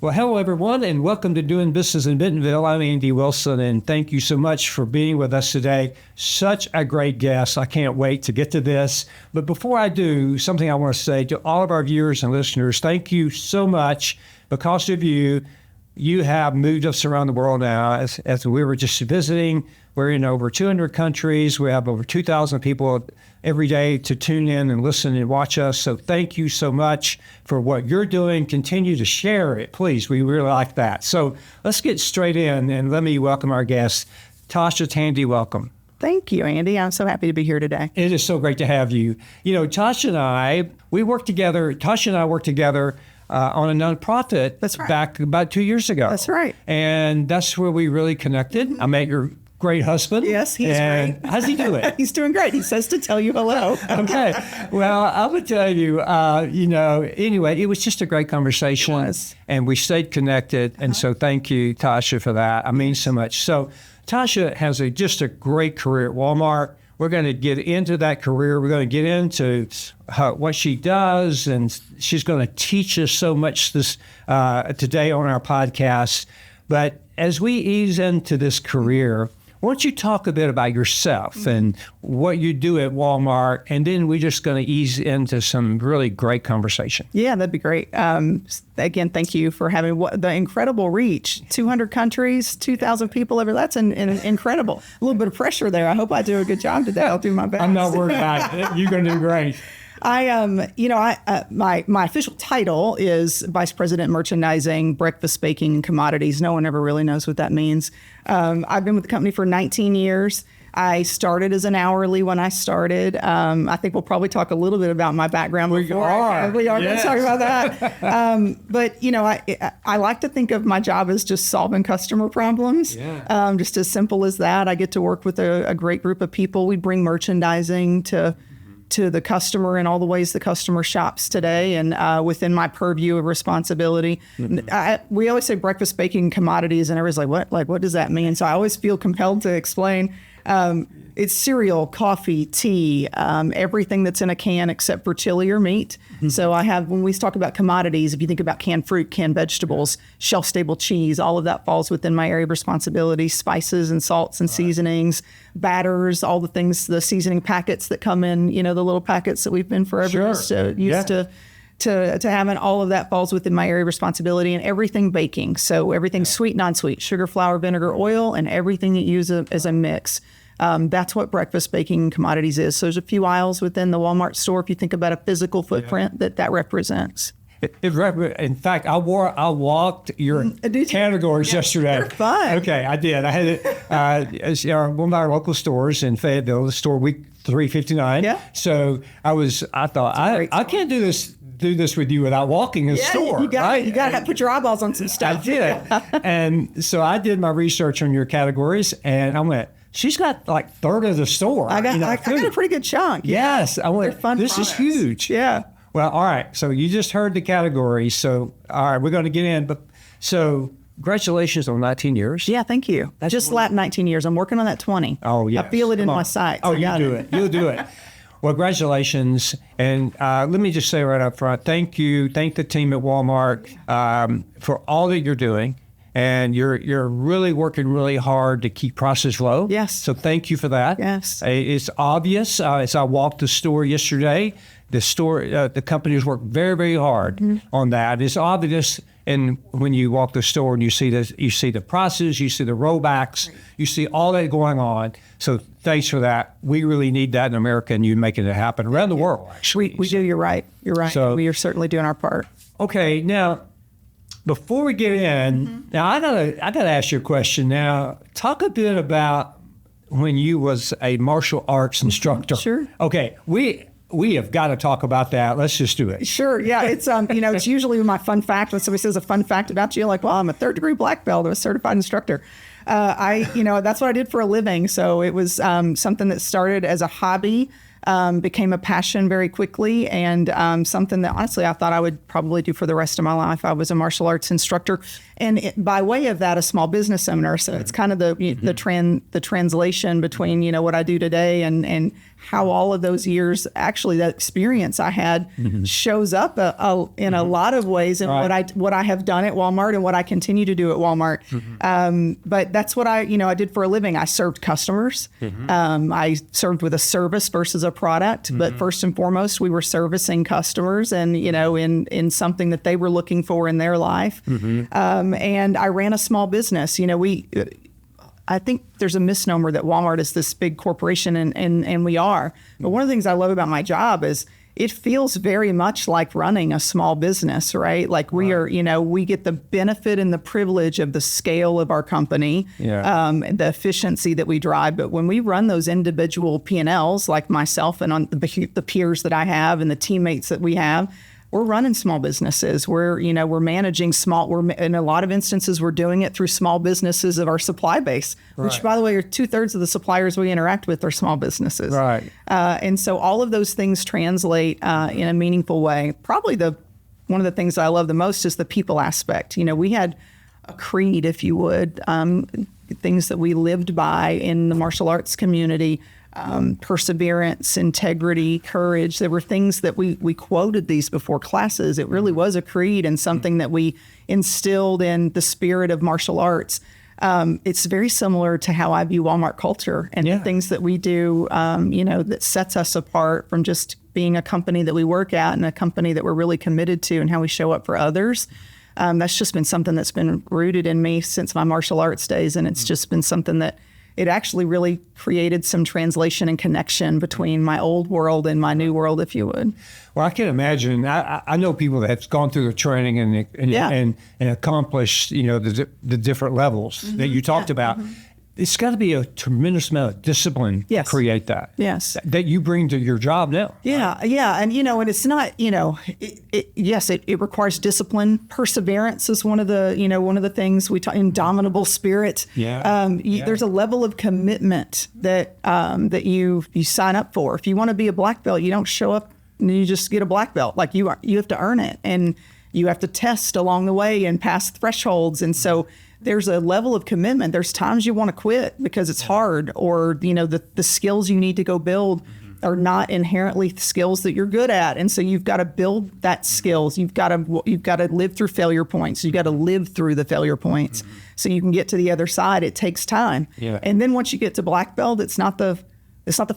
Well, hello, everyone, and welcome to Doing Business in Bentonville. I'm Andy Wilson, and thank you so much for being with us today. Such a great guest. I can't wait to get to this. But before I do, something I want to say to all of our viewers and listeners, thank you so much. Because of you, you have moved us around the world now. As we were just visiting, we're in over 200 countries. We have over 2,000 people every day to tune in and listen and watch us. So thank you so much for what you're doing. Continue to share it, please. We really like that. So let's get straight in, and let me welcome our guest, Tasha Tandy. Welcome. Thank you, Andy. I'm so happy to be here today. It is so great to have you. You know, Tasha and I worked together on a nonprofit. That's right. Back about 2 years ago. That's right. And that's where we really connected. I met your great husband. Yes, he's great. How's he doing? He's doing great. He says to tell you hello. Okay. Well, I would tell you, anyway, it was just a great conversation. It was. And we stayed connected. And so thank you, Tasha, for that. I mean so much. So Tasha has just a great career at Walmart. We're going to get into that career. We're going to get into what she does, and she's going to teach us so much this today on our podcast. But as we ease into this career, why don't you talk a bit about yourself and what you do at Walmart, and then we're just going to ease into some really great conversation. Yeah, that'd be great. Again, thank you for having the incredible reach. 200 countries, 2,000 people over. That's an incredible. A little bit of pressure there. I hope I do a good job today. I'll do my best. I'm not worried about it. You're going to do great. My official title is Vice President Merchandising, Breakfast Baking, and Commodities. No one ever really knows what that means. I've been with the company for 19 years. I started as an hourly when I started. I think we'll probably talk a little bit about my background. We are going to talk about that. But, I like to think of my job as just solving customer problems. Yeah. Just as simple as that. I get to work with a great group of people. We bring merchandising to the customer in all the ways the customer shops today, and within my purview of responsibility. We always say breakfast baking commodities, and everybody's like, what? Like, what does that mean? So I always feel compelled to explain. It's cereal, coffee, tea, everything that's in a can except for chili or meat. Mm-hmm. So when we talk about commodities, if you think about canned fruit, canned vegetables, shelf-stable cheese, all of that falls within my area of responsibility. Spices and salts and seasonings, batters, all the things, the seasoning packets that come in, the little packets that we've been forever used to having. All of that falls within my area of responsibility, and everything baking. So everything sweet, non-sweet, sugar, flour, vinegar, oil, and everything that you use as a mix. That's what breakfast baking commodities is. So there's a few aisles within the Walmart store, if you think about a physical footprint that represents. In fact, I walked your categories yesterday. They're fun. Okay, I did. I had it one of our local stores in Fayetteville, the store week 359. Yeah. So I thought I can't do this with you without walking the store. You got to put your eyeballs on some stuff. I did. And so I did my research on your categories, and I went, she's got like third of the store. I got a pretty good chunk. Yes. I went, fun this products. is huge. Yeah. Well, all right. So you just heard the categories. So, all right, we're going to get in. But so congratulations on 19 years. Yeah, thank you. Just lapped 19 years. I'm working on that 20. Oh, yeah. I feel it in my sights. Oh, you do it. You'll do it. Well, congratulations. And let me just say right up front, thank you. Thank the team at Walmart for all that you're doing. And you're really working really hard to keep prices low. Yes. So thank you for that. Yes. It's obvious. As I walked the store yesterday, the companies worked very, very hard on that. It's obvious. And when you walk the store and you see the prices, you see the rollbacks, you see all that going on. So thanks for that. We really need that in America, and you making it happen around the world. Actually, we do. You're right. You're right. So, we are certainly doing our part. Okay. Now, before we get in, now I gotta ask you a question. Now, talk a bit about when you was a martial arts instructor. Sure. Okay. We have got to talk about that. Let's just do it. Sure. Yeah. It's it's usually my fun fact when somebody says a fun fact about you, like, well, I'm a 3rd-degree black belt, I'm a certified instructor. That's what I did for a living. So it was something that started as a hobby. became a passion very quickly, and something that honestly I thought I would probably do for the rest of my life. I was a martial arts instructor, and by way of that, a small business owner. So it's kind of the translation between what I do today and how all of those years, actually that experience I had shows up in a lot of ways in what I have done at Walmart and what I continue to do at Walmart. But that's what I did for a living. I served customers. I served with a service versus a product, but first and foremost, we were servicing customers and, in something that they were looking for in their life. And I ran a small business. I think there's a misnomer that Walmart is this big corporation, and we are. But one of the things I love about my job is it feels very much like running a small business, right? Like we are, we get the benefit and the privilege of the scale of our company, the efficiency that we drive. But when we run those individual P&Ls, like myself and on the peers that I have and the teammates that we have, we're running small businesses. We're managing small. In a lot of instances, we're doing it through small businesses of our supply base, which, by the way, are 2/3 of the suppliers we interact with are small businesses. Right. And so all of those things translate in a meaningful way. Probably one of the things I love the most is the people aspect. We had a creed, if you would, things that we lived by in the martial arts community. Perseverance, integrity, courage. There were things that we quoted these before classes. It really was a creed and something that we instilled in the spirit of martial arts. It's very similar to how I view Walmart culture and the things that we do, that sets us apart from just being a company that we work at and a company that we're really committed to and how we show up for others. That's just been something that's been rooted in me since my martial arts days. And it's just been something that it actually really created some translation and connection between my old world and my new world, if you would. Well, I can imagine. I know people that have gone through the training and accomplished, the different levels that you talked about. It's got to be a tremendous amount of discipline to create that. Yes. That you bring to your job now. Yeah. Right? Yeah. And, and it's not, it requires discipline. Perseverance is one of the things we talk, indomitable spirit. There's a level of commitment that you sign up for. If you want to be a black belt, you don't show up and you just get a black belt. Like you have to earn it, and you have to test along the way and pass thresholds. And so there's a level of commitment. There's times you want to quit because it's hard, or the skills you need to go build are not inherently skills that you're good at, and so you've got to build that skills. You've got to live through failure points. You've got to live through the failure points so you can get to the other side. It takes time, and then once you get to black belt, it's not the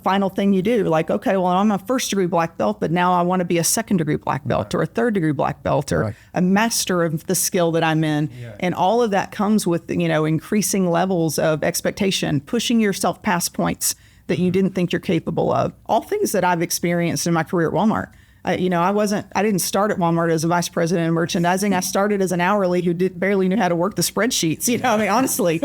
final thing you do. Like, okay, well, I'm a first degree black belt, but now I want to be a second degree black belt or a third degree black belt or a master of the skill that I'm in. And all of that comes with, increasing levels of expectation, pushing yourself past points that you didn't think you're capable of. All things that I've experienced in my career at Walmart. I didn't start at Walmart as a vice president of merchandising. I started as an hourly who barely knew how to work the spreadsheets. Honestly,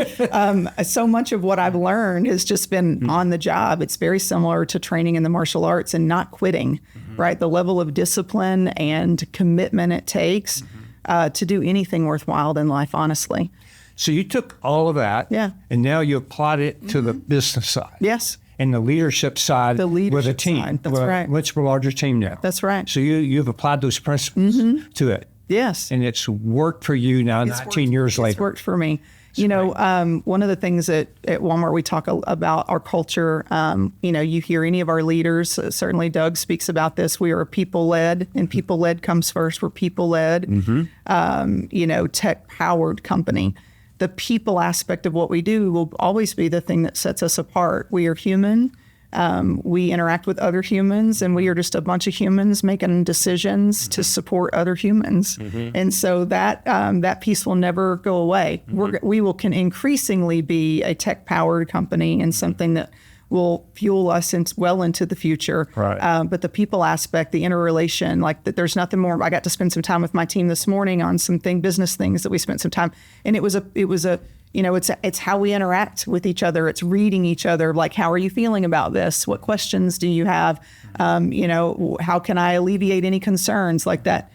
so much of what I've learned has just been on the job. It's very similar to training in the martial arts and not quitting, right? The level of discipline and commitment it takes to do anything worthwhile in life, honestly. So you took all of that, and now you applied it to the business side. Yes. And the leadership side with a team. Side. That's right. Much larger team now. That's right. So you've applied those principles to it. Yes. And it's worked for you now, 19 years later. It's worked for me. One of the things at Walmart, we talk about our culture. You hear any of our leaders, certainly Doug speaks about this. We are people-led, and people-led comes first. We're people-led, tech-powered company. The people aspect of what we do will always be the thing that sets us apart. We are human. We interact with other humans, and we are just a bunch of humans making decisions to support other humans. And so that piece will never go away. We can increasingly be a tech-powered company and something that will fuel us well into the future. Right. But the people aspect, the interrelation, there's nothing more. I got to spend some time with my team this morning on business things that we spent some time, and it's how we interact with each other. It's reading each other. Like, how are you feeling about this? What questions do you have? How can I alleviate any concerns like that?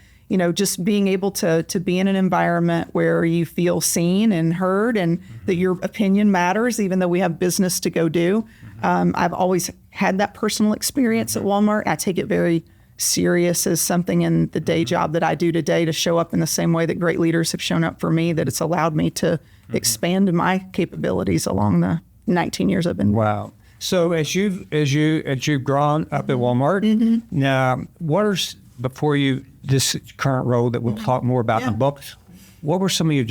just being able to be in an environment where you feel seen and heard, and that your opinion matters, even though we have business to go do. I've always had that personal experience at Walmart. I take it very serious as something in the day job that I do today, to show up in the same way that great leaders have shown up for me, that it's allowed me to expand my capabilities along the 19 years I've been. Wow. So as you've grown up at Walmart, now before you this current role that we'll talk more about in the book, what were some of your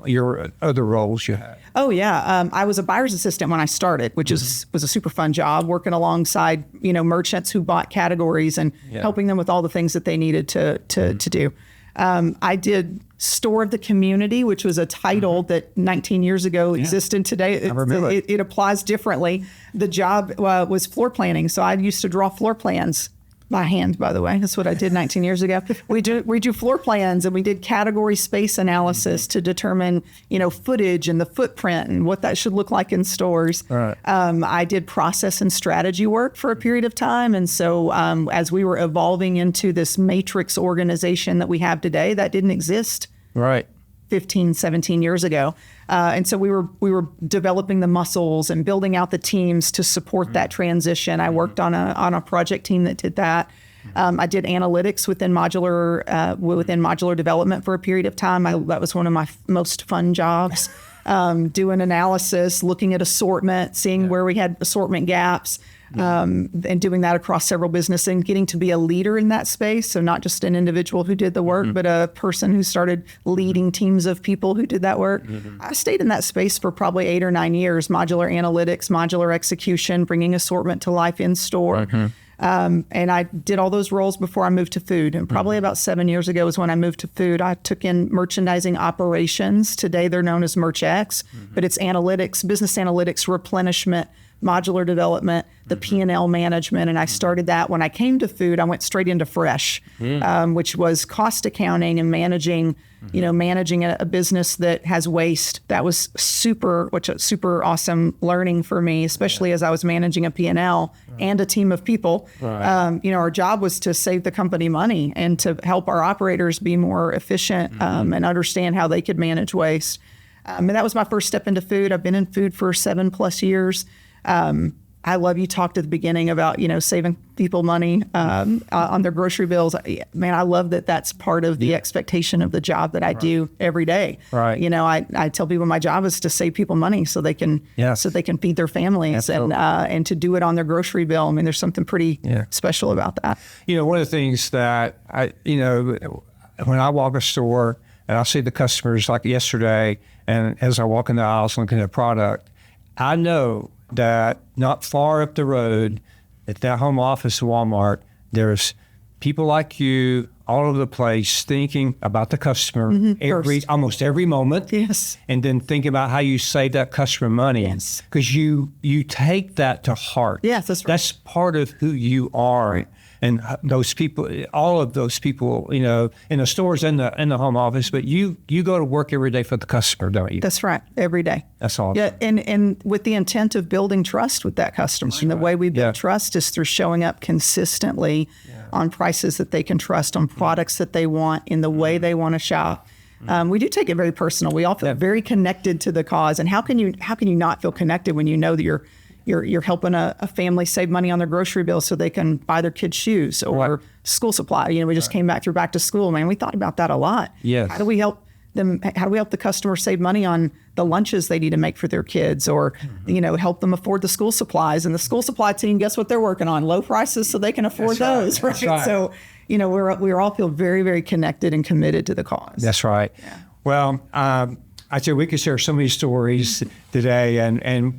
your other roles you had? Oh yeah, I was a buyer's assistant when I started, which was a super fun job, working alongside merchants who bought categories and helping them with all the things that they needed to do. I did Store of the Community, which was a title that 19 years ago existed. Today it applies differently. The job was floor planning, so I used to draw floor plans by hand, by the way. That's what I did 19 years ago. We do floor plans, and we did category space analysis to determine, footage and the footprint and what that should look like in stores. Right. I did process and strategy work for a period of time. And so as we were evolving into this matrix organization that we have today, that didn't exist. Right. 15, 17 years ago. And so we were developing the muscles and building out the teams to support that transition. I worked on a project team that did that. I did analytics within modular development for a period of time. That was one of my most fun jobs. Doing analysis, looking at assortment, seeing where we had assortment gaps, and doing that across several businesses, and getting to be a leader in that space. So not just an individual who did the work, but a person who started leading teams of people who did that work. I stayed in that space for probably 8 or 9 years, modular analytics, modular execution, bringing assortment to life in store. And I did all those roles before I moved to food. And probably about 7 years ago is when I moved to food. I took in merchandising operations. Today they're known as MerchX, but it's analytics, business analytics, replenishment, modular development, the P&L management. And I started that. When I came to food, I went straight into fresh, which was cost accounting and managing a business that has waste. That was super awesome learning for me, especially as I was managing a P&L and a team of people. Our job was to save the company money and to help our operators be more efficient and understand how they could manage waste. And that was my first step into food. I've been in food for 7+ years. I love you talked at the beginning about, saving people money on their grocery bills. Man, I love that that's part of the expectation of the job that I do every day. Right. I tell people my job is to save people money so they can feed their families and to do it on their grocery bill. I mean, there's something pretty special about that. One of the things that when I walk a store and I see the customers like yesterday, and as I walk in the aisles looking at a product, I know that not far up the road at that home office of Walmart, there's people like you all over the place thinking about the customer almost every moment. Yes. And then thinking about how you save that customer money. Yes. Because you take that to heart. Yes, that's right. That's part of who you are. Right. And those people, all of those people, in the stores and the home office, but you go to work every day for the customer, don't you? That's right, every day. That's all. Yeah, and with the intent of building trust with that customer. And the way we build trust is through showing up consistently on prices that they can trust, on products that they want, in the way they want to shop. We do take it very personal. We all feel very connected to the cause. And how can you not feel connected when you know that you're helping a family save money on their grocery bill so they can buy their kids shoes or school supply? We just came back through back to school, man. We thought about that a lot. Yes. How do we help them? How do we help the customer save money on the lunches they need to make for their kids, or help them afford the school supplies? And the school supply team, guess what they're working on? Low prices so they can afford those. Right. So we all feel very, very connected and committed to the cause. That's right. Yeah. Well, I said we could share so many stories today, and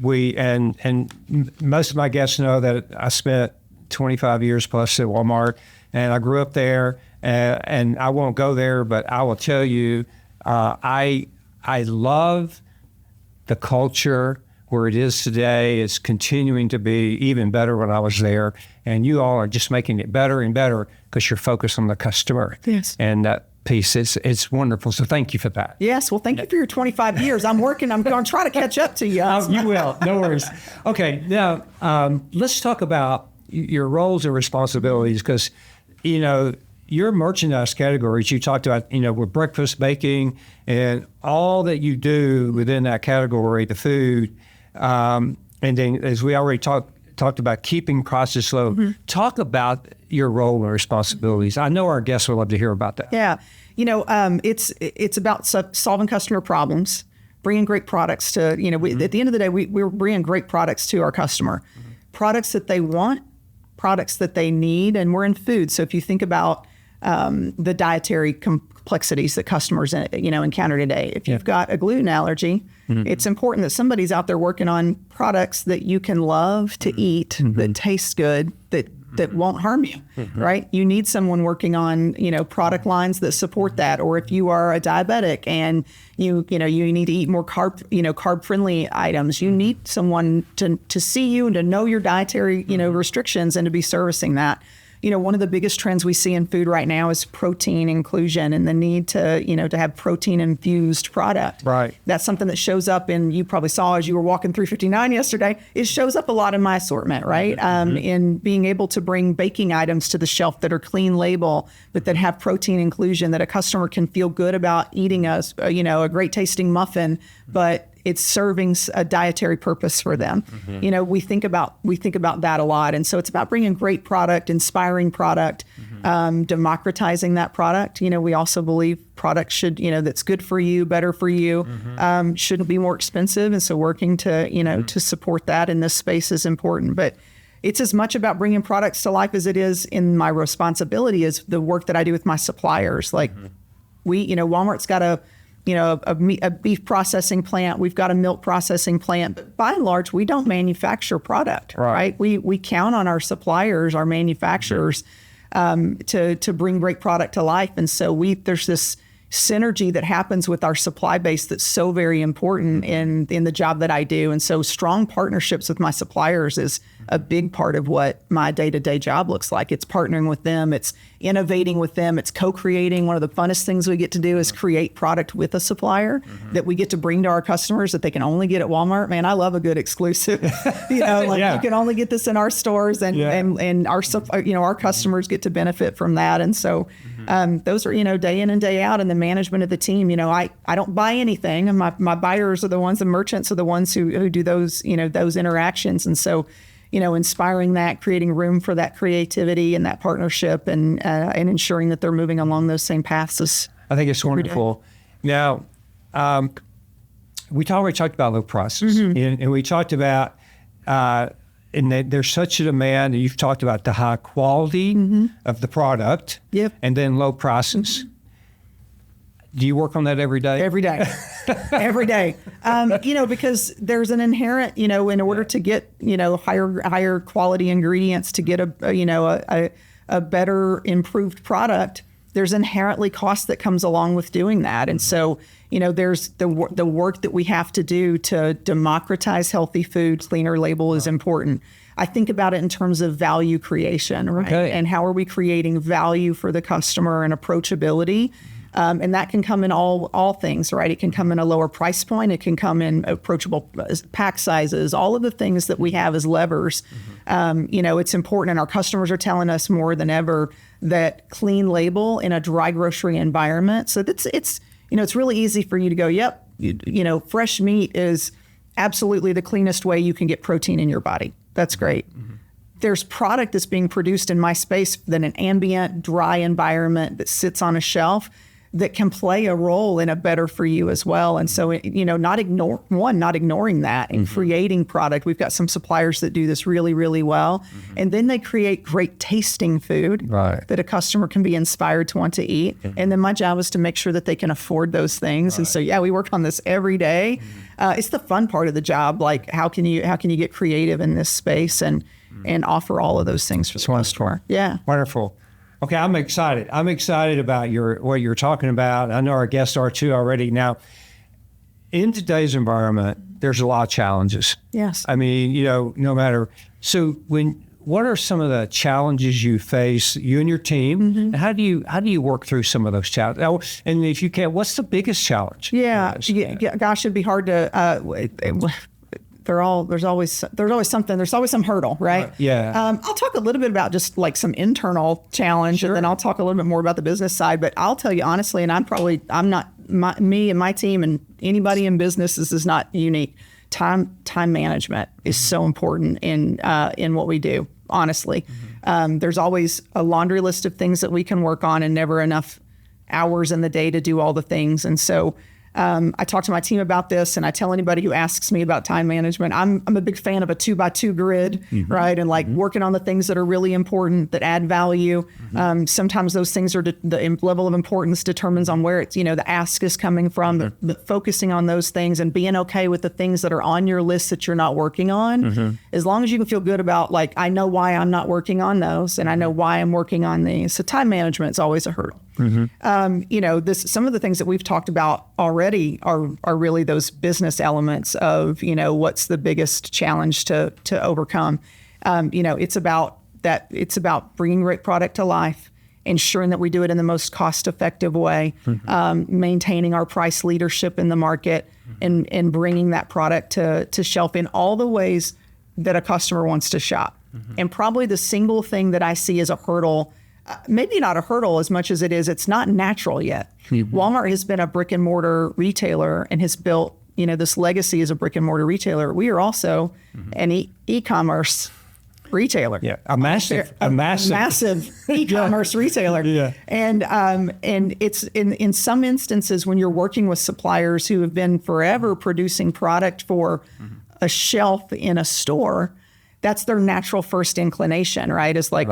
most of my guests know that I spent 25 years plus at Walmart, and I grew up there, and I won't go there, but I will tell you, I love the culture where it is today. It's continuing to be even better when I was there, and you all are just making it better and better because you're focused on the customer. Yes. And that piece, it's wonderful. So thank you for that. Yes. Well, thank you for your 25 years. I'm going to try to catch up to you. You will. No worries. Okay. Now, let's talk about your roles and responsibilities, because, your merchandise categories, you talked about, with breakfast baking and all that you do within that category, the food. And then as we already talked about keeping prices low, talk about your role and responsibilities. I know our guests would love to hear about that. Yeah. It's about solving customer problems, bringing great products to, at the end of the day, we're bringing great products to our customer, products that they want, products that they need, and we're in food. So if you think about the dietary complexities that customers, encounter today, if you've got a gluten allergy, it's important that somebody's out there working on products that you can love to eat, that taste good, that won't harm you, right? You need someone working on, product lines that support that. Or if you are a diabetic and you need to eat more carb friendly items, you need someone to see you and to know your dietary, restrictions and to be servicing that. One of the biggest trends we see in food right now is protein inclusion and the need to have protein infused product. Right. That's something that shows up you probably saw as you were walking 359 yesterday, it shows up a lot in my assortment, right? In being able to bring baking items to the shelf that are clean label, but that have protein inclusion, that a customer can feel good about eating a great tasting muffin, but it's serving a dietary purpose for them. We think about that a lot. And so it's about bringing great product, inspiring product, democratizing that product. We also believe product should, that's good for you, better for you, shouldn't be more expensive. And so working to, to support that in this space is important. But it's as much about bringing products to life as it is in my responsibility as the work that I do with my suppliers. Like Walmart's got a beef processing plant. We've got a milk processing plant. But by and large, we don't manufacture product, right? We count on our suppliers, our manufacturers, to bring great product to life. And so there's this synergy that happens with our supply base that's so very important in the job that I do. And so strong partnerships with my suppliers is a big part of what my day-to-day job looks like. It's partnering with them. It's innovating with them. It's co-creating. One of the funnest things we get to do is create product with a supplier that we get to bring to our customers that they can only get at Walmart. Man, I love a good exclusive. You can only get this in our stores, and our customers get to benefit from that. And so those are, day in and day out, and the management of the team. I don't buy anything, and my buyers are the ones, the merchants are the ones who do those, those interactions. And so, inspiring that, creating room for that creativity and that partnership, and ensuring that they're moving along those same paths. I think it's wonderful. Now, we already talked about low prices, and we talked about, and there's such a demand, and you've talked about the high quality of the product, and then low prices. Do you work on that every day? Every day. Every day. Because there's an inherent, in order to get, higher quality ingredients, to get a better improved product, there's inherently cost that comes along with doing that. And so, there's the work that we have to do to democratize healthy food. Cleaner label is important. I think about it in terms of value creation, right? Okay. And how are we creating value for the customer and approachability? And that can come in all things, right? It can come in a lower price point. It can come in approachable pack sizes, all of the things that we have as levers. It's important, and our customers are telling us more than ever that clean label in a dry grocery environment. So it's really easy for you to go, yep, fresh meat is absolutely the cleanest way you can get protein in your body. That's great. There's product that's being produced in my space in an ambient, dry environment that sits on a shelf that can play a role in a better for you as well. And so, not ignoring that and creating product. We've got some suppliers that do this really, really well. And then they create great tasting food that a customer can be inspired to want to eat. And then my job is to make sure that they can afford those things. And so, we work on this every day. It's the fun part of the job. Like, how can you get creative in this space and offer all of those things for the customer? Yeah. Wonderful. Okay, I'm excited. I'm excited about what you're talking about. I know our guests are too already. Now, in today's environment, there's a lot of challenges. Yes. I mean, no matter. So what are some of the challenges you face, you and your team? And how do you work through some of those challenges? And if you can, what's the biggest challenge? Yeah. Gosh, it'd be hard to. there's always something. There's always some hurdle, right? Yeah. I'll talk a little bit about just like some internal challenge, and then I'll talk a little bit more about the business side. But I'll tell you honestly, and me and my team and anybody in business, this is not unique. Time management is so important in what we do. Honestly, there's always a laundry list of things that we can work on, and never enough hours in the day to do all the things. And so I talk to my team about this, and I tell anybody who asks me about time management, I'm a big fan of a 2x2 grid, right? And like working on the things that are really important, that add value. Sometimes those things are the level of importance determines on where it's, the ask is coming from, but focusing on those things and being okay with the things that are on your list that you're not working on. As long as you can feel good about, like, I know why I'm not working on those, and I know why I'm working on these. So time management is always a hurdle. Some of the things that we've talked about already are really those business elements of, what's the biggest challenge to overcome. It's about bringing great product to life, ensuring that we do it in the most cost-effective way, maintaining our price leadership in the market, and bringing that product to shelf in all the ways that a customer wants to shop. And probably the single thing that I see as a hurdle, maybe not a hurdle as much as it's not natural yet. Walmart has been a brick and mortar retailer and has built, this legacy as a brick and mortar retailer. We are also an e-commerce retailer. Yeah, a massive e-commerce retailer. Yeah. And it's in some instances when you're working with suppliers who have been forever producing product for a shelf in a store, that's their natural first inclination, right? Is like,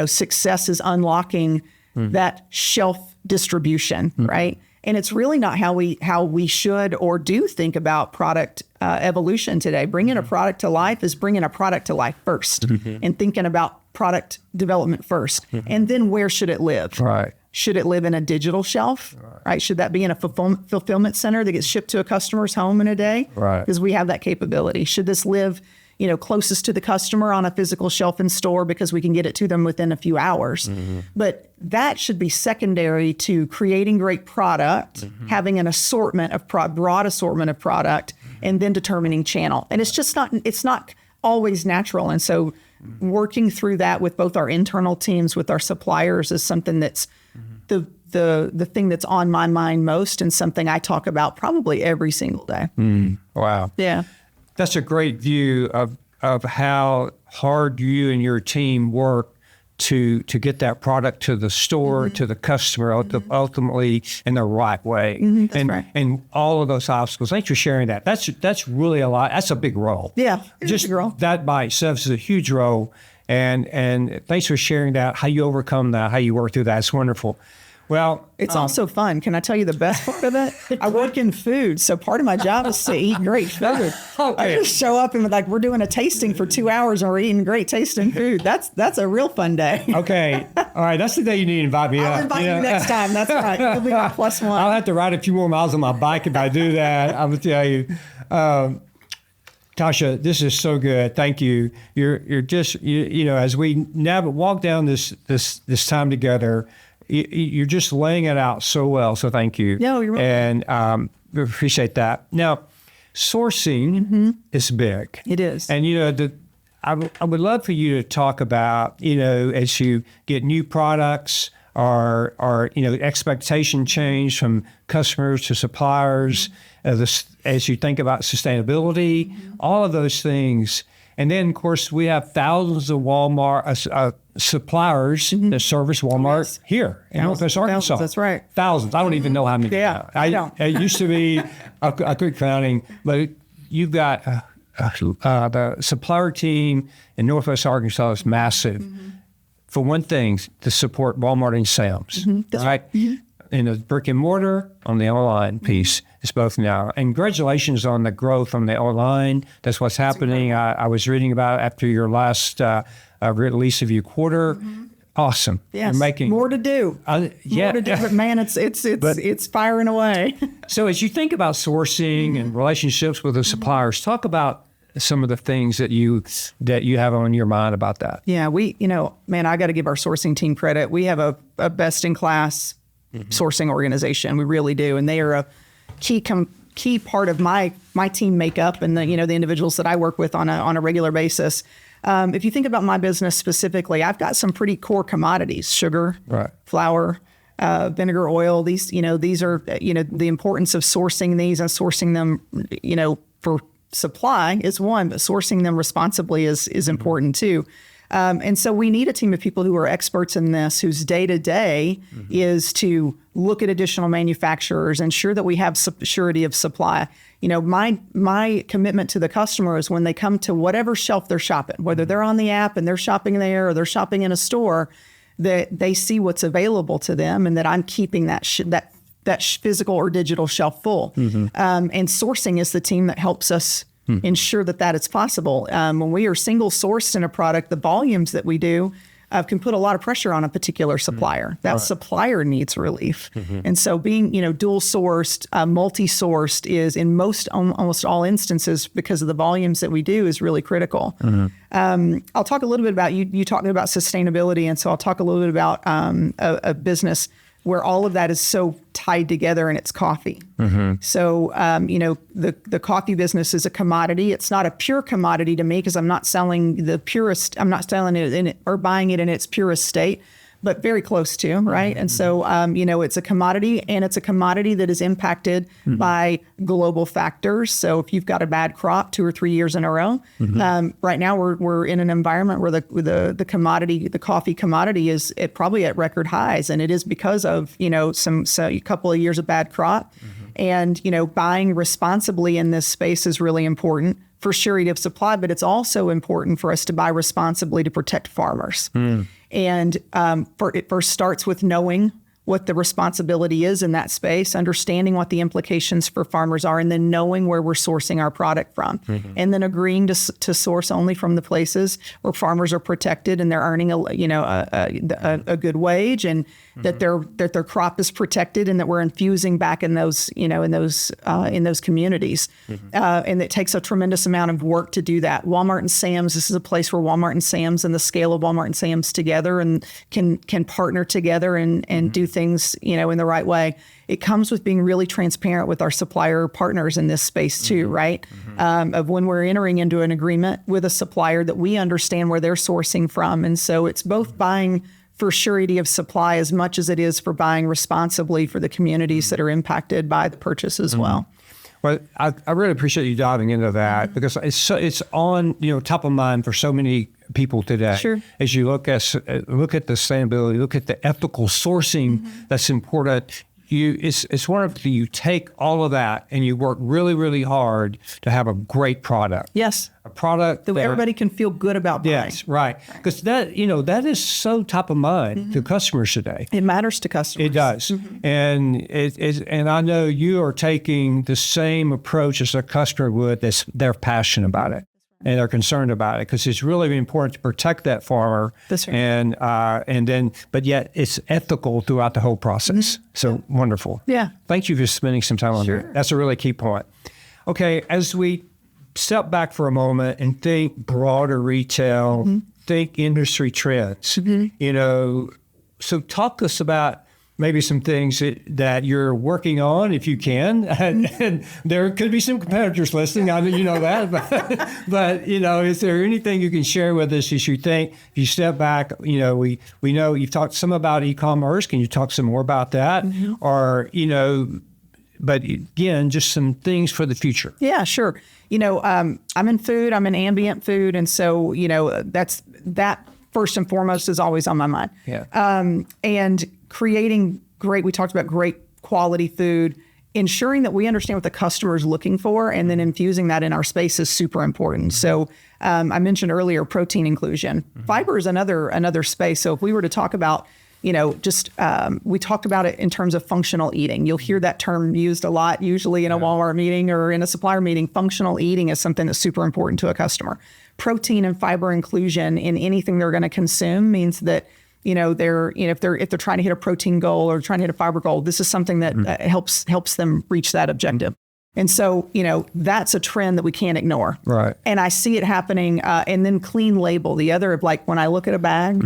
success is unlocking that shelf distribution, right? And it's really not how we should or do think about product evolution today. Bringing a product to life is bringing a product to life first, and thinking about product development first, and then where should it live? Right. Should it live in a digital shelf? Right. Should that be in a fulfillment center that gets shipped to a customer's home in a day? Right. Because we have that capability. Should this live closest to the customer on a physical shelf in store because we can get it to them within a few hours? But that should be secondary to creating great product, having an assortment of broad assortment of product, and then determining channel. And it's not always natural. And so working through that with both our internal teams, with our suppliers, is something that's the thing that's on my mind most, and something I talk about probably every single day. Wow. Yeah. That's a great view of how hard you and your team work to get that product to the store, to the customer, ultimately in the right way. That's right. And all of those obstacles. Thanks for sharing that. That's really a lot. That's a big role. Yeah, just a big role. That by itself is a huge role. And thanks for sharing that, how you overcome that, how you work through that. It's wonderful. Well, it's also fun. Can I tell you the best part of it? I work in food, so part of my job is to eat great food. I just show up and we're doing a tasting for 2 hours and we're eating great tasting food. That's a real fun day. Okay. All right. That's the day you need to invite me up. I'll invite you next time. That's right. You'll be my +1. I'll have to ride a few more miles on my bike if I do that. I'm going to tell you. Tasha, this is so good. Thank you. You're just, as we walk down this time together, you're just laying it out so well. So thank you. No, you're welcome. And we appreciate that. Now, sourcing is big. It is. And, I would love for you to talk about, as you get new products or expectation change from customers to suppliers, as you think about sustainability, all of those things. And then, of course, we have thousands of Walmart suppliers that service Walmart here in Northwest Arkansas. That's right. Thousands. I don't even know how many. Yeah, It used to be a quick counting, but you've got the supplier team in Northwest Arkansas is massive. For one thing, to support Walmart and Sam's, right? In the brick and mortar, on the online piece, it's both now. And congratulations on the growth on the online. That's what's happening. I was reading about after your last release of your quarter. Awesome. Yes. You're making more to do. More to do, but man, it's firing away. So as you think about sourcing and relationships with the suppliers, talk about some of the things that you have on your mind about that. Yeah, I got to give our sourcing team credit. We have a best in class sourcing organization. We really do. And they are a key key part of my team makeup and the individuals that I work with on a regular basis. If you think about my business specifically, I've got some pretty core commodities: sugar, flour, vinegar, oil. These are the importance of sourcing these and sourcing them, for supply is one, but sourcing them responsibly is important too. And so we need a team of people who are experts in this, whose day-to-day is to look at additional manufacturers, ensure that we have surety of supply. My commitment to the customer is when they come to whatever shelf they're shopping, whether they're on the app and they're shopping there or they're shopping in a store, that they see what's available to them and that I'm keeping that physical or digital shelf full. And sourcing is the team that helps us ensure that is possible. When we are single sourced in a product, the volumes that we do can put a lot of pressure on a particular supplier. That supplier needs relief. And so being, dual sourced, multi-sourced is in almost all instances, because of the volumes that we do, is really critical. I'll talk a little bit about, you talking about sustainability. And so I'll talk a little bit about a business where all of that is so tied together, and it's coffee. So, the coffee business is a commodity. It's not a pure commodity to me because I'm not selling the purest. I'm not selling it or buying it in its purest state, but very close to, right? And so, it's a commodity, and it's a commodity that is impacted by global factors. So if you've got a bad crop 2 or 3 years in a row, right now we're in an environment where the coffee commodity is probably at record highs, and it is because of a couple of years of bad crop, and buying responsibly in this space is really important for surety of supply, but it's also important for us to buy responsibly to protect farmers. And it first starts with knowing what the responsibility is in that space, understanding what the implications for farmers are, and then knowing where we're sourcing our product from, and then agreeing to source only from the places where farmers are protected and they're earning a good wage, and that their crop is protected, and that we're infusing back in those communities. And it takes a tremendous amount of work to do that. Walmart and Sam's, this is a place where Walmart and Sam's and the scale of Walmart and Sam's together and can partner together and do things, in the right way. It comes with being really transparent with our supplier partners in this space too, right? Of when we're entering into an agreement with a supplier, that we understand where they're sourcing from. And so it's both buying for surety of supply as much as it is for buying responsibly for the communities that are impacted by the purchase as well. Well, I really appreciate you diving into that, because it's on top of mind for so many people today. Sure. As you look at the sustainability, look at the ethical sourcing that's important. It's wonderful. You take all of that and you work really, really hard to have a great product. Yes. A product that everybody can feel good about buying. Yes, right. Because that is so top of mind to customers today. It matters to customers. It does. And and I know you are taking the same approach as a customer would. They're passionate about it. And they're concerned about it, because it's really important to protect that farmer. That's right. But yet it's ethical throughout the whole process. So wonderful. Yeah. Thank you for spending some time on that. That's a really key point. Okay, as we step back for a moment and think broader retail, think industry trends, so talk to us about maybe some things that you're working on, if you can. And there could be some competitors listening. I mean, that. But is there anything you can share with us as you think, if you step back, we know you've talked some about e-commerce. Can you talk some more about that? Or, but again, just some things for the future. Yeah, sure. I'm in food. I'm in ambient food. And so, that first and foremost is always on my mind. Yeah. And creating we talked about great quality food, ensuring that we understand what the customer is looking for, and then infusing that in our space is super important. So I mentioned earlier protein inclusion. Fiber is another space. So if we were to talk about, we talked about it in terms of functional eating. You'll hear that term used a lot, usually in a Walmart meeting or in a supplier meeting. Functional eating is something that's super important to a customer. Protein and fiber inclusion in anything they're going to consume means that if they're trying to hit a protein goal or trying to hit a fiber goal, this is something that helps them reach that objective. And so, that's a trend that we can't ignore. Right. And I see it happening. And then clean label, the other of when I look at a bag,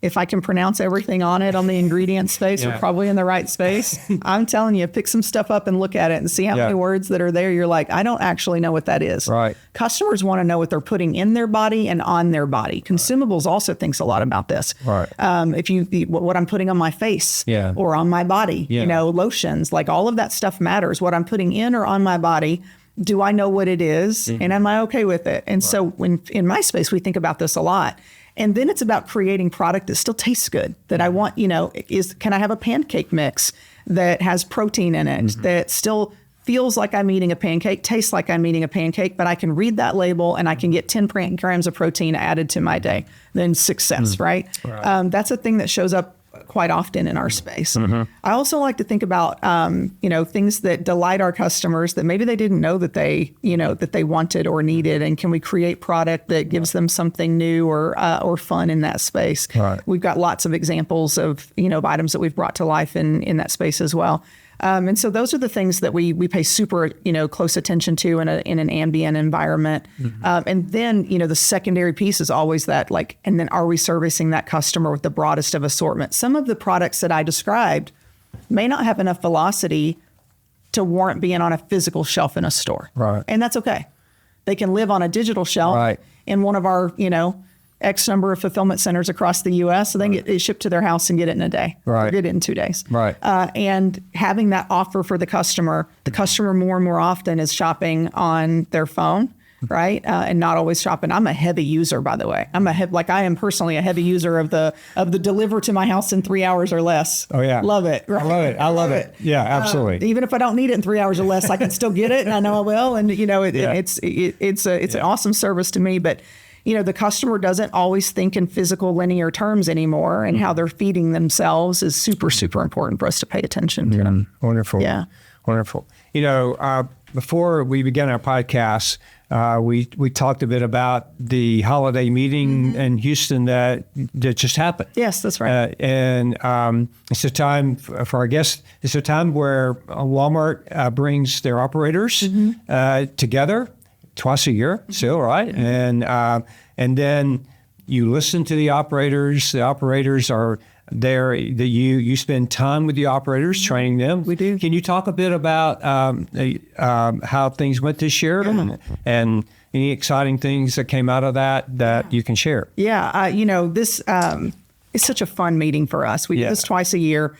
if I can pronounce everything on it on the ingredient space, we're probably in the right space. I'm telling you, pick some stuff up and look at it and see how many words that are there. You're like, I don't actually know what that is. Right. Customers want to know what they're putting in their body and on their body. Consumables also thinks a lot about this. Right. What I'm putting on my face or on my body, lotions, like all of that stuff matters. What I'm putting in or on my body, do I know what it is? And am I okay with it? And so when in my space, we think about this a lot. And then it's about creating product that still tastes good, that I want, can I have a pancake mix that has protein in it, that still feels like I'm eating a pancake, tastes like I'm eating a pancake, but I can read that label and I can get 10 grams of protein added to my day. Then success, right? That's a thing that shows up quite often in our space. I also like to think about, things that delight our customers that maybe they didn't know that they wanted or needed. And can we create product that gives them something new or fun in that space? We've got lots of examples of, items that we've brought to life in that space as well. And so those are the things that we pay super, close attention to in an ambient environment. And then, the secondary piece is always that, and then are we servicing that customer with the broadest of assortment? Some of the products that I described may not have enough velocity to warrant being on a physical shelf in a store. Right. And that's okay. They can live on a digital shelf in one of our, X number of fulfillment centers across the U.S. So they can get it shipped to their house and get it in a day. Or get it in 2 days. And having that offer for the customer more and more often is shopping on their phone, right? And not always shopping. I'm a heavy user, by the way. I am personally a heavy user of the deliver to my house in 3 hours or less. Oh yeah. Love it. Right? I love it. Yeah, absolutely. Even if I don't need it in 3 hours or less, I can still get it and I know I will. And it's an awesome service to me, but the customer doesn't always think in physical linear terms anymore, and how they're feeding themselves is super, super important for us to pay attention to. Wonderful. Yeah. Wonderful. Before we began our podcast, we talked a bit about the holiday meeting in Houston that just happened. Yes, that's right. It's a time for our guests. It's a time where Walmart brings their operators together twice a year, still, right? And then you listen to the operators. The operators are there. You spend time with the operators, training them. We do. Can you talk a bit about how things went this year and any exciting things that came out of that you can share? Yeah, this is such a fun meeting for us. We do this twice a year.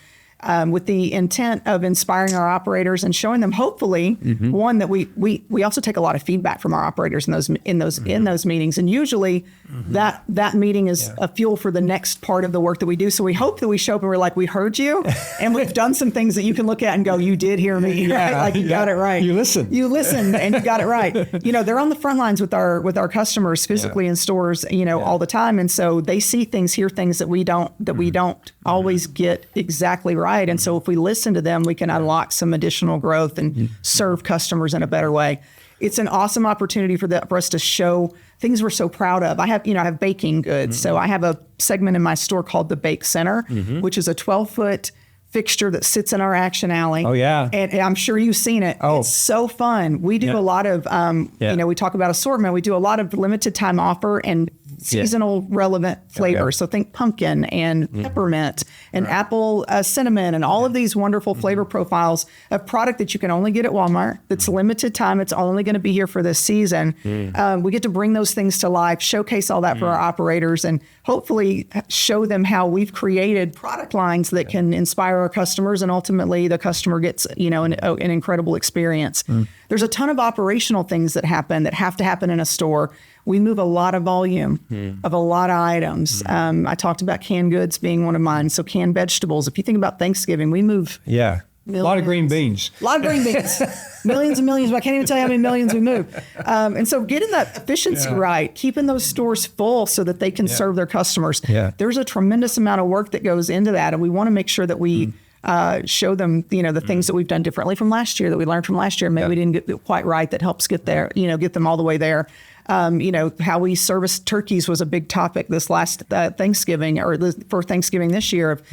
With the intent of inspiring our operators and showing them, hopefully, one, that we also take a lot of feedback from our operators in those meetings, and usually that meeting is a fuel for the next part of the work that we do. So we hope that we show up and we're like, we heard you, and we've done some things that you can look at and go, you did hear me, right? Like you got it right. You listened, and you got it right. They're on the front lines with our customers physically in stores, all the time, and so they see things, hear things that we don't always get exactly right. And so if we listen to them, we can unlock some additional growth and serve customers in a better way. It's an awesome opportunity for us to show things we're so proud of. I have baking goods. So I have a segment in my store called the Bake Center, which is a 12-foot fixture that sits in our action alley. Oh, yeah. And I'm sure you've seen it. Oh. It's so fun. We do a lot of, we talk about assortment. We do a lot of limited time offer and seasonal relevant flavors. So think pumpkin and peppermint and apple cinnamon and all of these wonderful flavor profiles of product that you can only get at Walmart. That's limited time. It's only going to be here for this season. We get to bring those things to life, showcase all that for our operators, and hopefully show them how we've created product lines that can inspire our customers, and ultimately the customer gets an incredible experience. There's a ton of operational things that have to happen in a store. We move a lot of volume of a lot of items. I talked about canned goods being one of mine. So canned vegetables. If you think about Thanksgiving, we move millions. A lot of green beans. Millions and millions, but I can't even tell you how many millions we move. And so getting that efficiency right, keeping those stores full so that they can serve their customers. There's a tremendous amount of work that goes into that. And we want to make sure that we show them, the things that we've done differently from last year, that we learned from last year. Maybe we didn't get it quite right. That helps get there, get them all the way there. How we service turkeys was a big topic this last Thanksgiving for Thanksgiving this year of,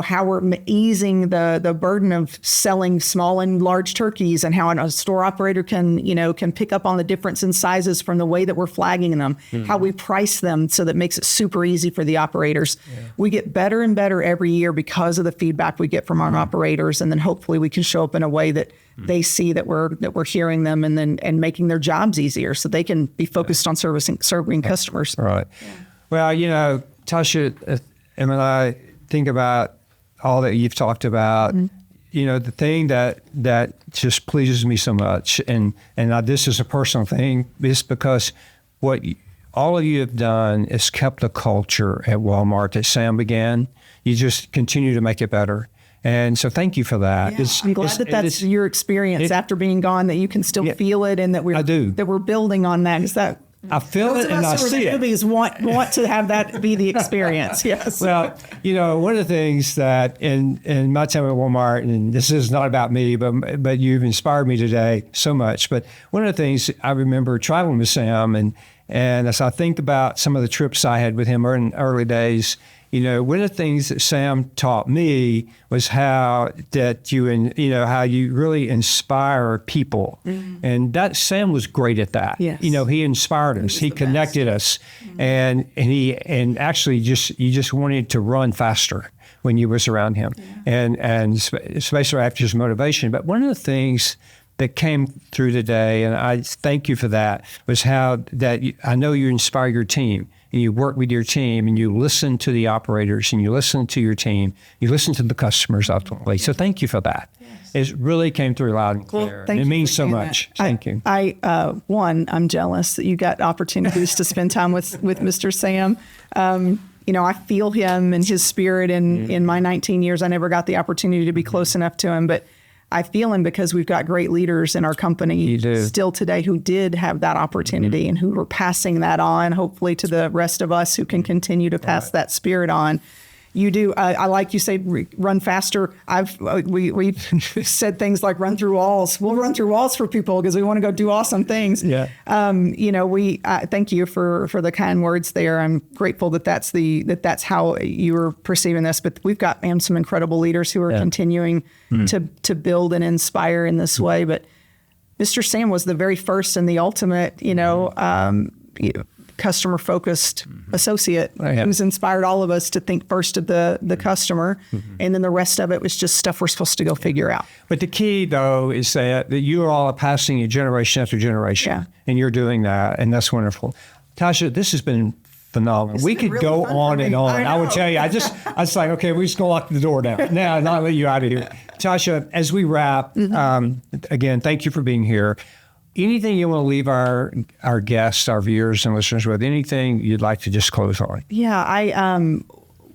how we're easing the burden of selling small and large turkeys, and how a store operator can pick up on the difference in sizes from the way that we're flagging them, how we price them so that makes it super easy for the operators. Yeah. We get better and better every year because of the feedback we get from our operators, and then hopefully we can show up in a way that they see that we're hearing them, and making their jobs easier so they can be focused on serving customers. Right. Yeah. Well, Tasha, and when I think about all that you've talked about, the thing that just pleases me so much, and this is a personal thing, is because what all of you have done is kept the culture at Walmart that Sam began. You just continue to make it better. And so thank you for that. Yeah, I'm glad that's your experience after being gone, that you can still feel it, and that we're building on that. Is that I feel it and I see it. Newbies want to have that be the experience. Yes. Well, one of the things that in my time at Walmart, and this is not about me, but you've inspired me today so much. But one of the things I remember traveling with Sam, and as I think about some of the trips I had with him in early days, one of the things that Sam taught me was how you really inspire people. And that Sam was great at that. Yes. He inspired us. He connected us. And actually you just wanted to run faster when you was around him. Yeah. And especially after his motivation. But one of the things that came through today, and I thank you for that, was how that I know you inspire your team. And you work with your team, and you listen to the operators, and you listen to your team, you listen to the customers ultimately. So thank you for that. Yes. It really came through loud and clear. Well, it means so much. Thank you. I'm jealous that you got opportunities to spend time with Mr. Sam. I feel him and his spirit in my 19 years. I never got the opportunity to be close enough to him, but I feel him because we've got great leaders in our company still today who did have that opportunity and who are passing that on, hopefully to the rest of us who can continue to pass that spirit on. You do. I like you say, run faster. We said things like run through walls. We'll run through walls for people because we want to go do awesome things. Yeah. We thank you for the kind words there. I'm grateful that's how you were perceiving this. But we've got some incredible leaders who are continuing to build and inspire in this way. But Mr. Sam was the very first and the ultimate, customer-focused associate who's inspired all of us to think first of the customer, and then the rest of it was just stuff we're supposed to go figure out. But the key, though, is that you are all passing it generation after generation, and you're doing that, and that's wonderful. Tasha, this has been phenomenal. We could go on and on. I would tell you, I was like, okay, we're just going to lock the door down. Now, not let you out of here. Tasha, as we wrap, again, thank you for being here. Anything you want to leave our guests, our viewers and listeners with? Anything you'd like to just close on? Yeah,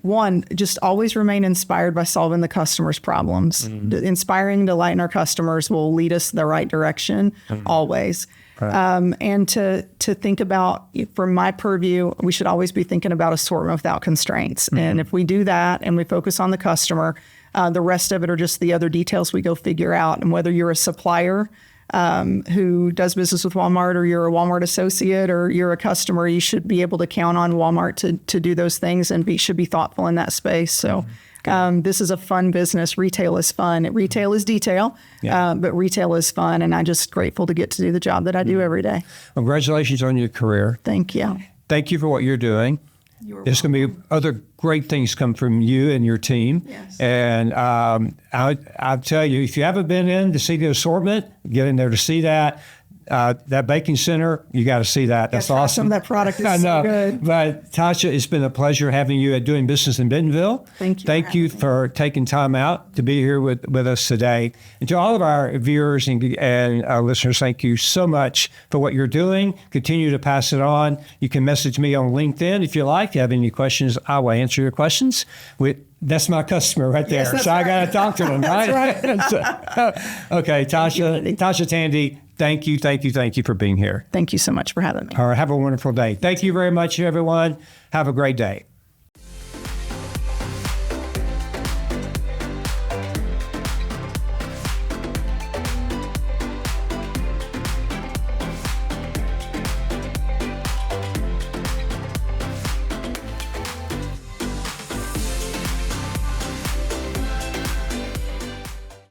one, just always remain inspired by solving the customer's problems. Inspiring to delight in our customers will lead us the right direction, always. Right. And to think about, from my purview, we should always be thinking about assortment without constraints. And if we do that and we focus on the customer, the rest of it are just the other details we go figure out. And whether you're a supplier who does business with Walmart, or you're a Walmart associate, or you're a customer, you should be able to count on Walmart to do those things, and should be thoughtful in that space. So this is a fun business. Retail is fun. Retail is detail, but retail is fun, and I'm just grateful to get to do the job that I do every day. Congratulations on your career. Thank you. Thank you for what you're doing. There's going to be other great things come from you and your team. Yes. And I'll tell you, if you haven't been in to see the assortment, get in there to see that. That baking center, you got to see that. That's awesome. That product is so good. But Tasha, it's been a pleasure having you at Doing Business in Bentonville. Thank you. Thank you for taking time out to be here with us today. And to all of our viewers and our listeners, thank you so much for what you're doing. Continue to pass it on. You can message me on LinkedIn if you like. If you have any questions, I will answer your questions. That's my customer right there. Yes, so I got to talk to them, right? That's right. Okay, Tasha Tandy, thank you for being here. Thank you so much for having me. All right, have a wonderful day. Thank you very much, everyone. Have a great day.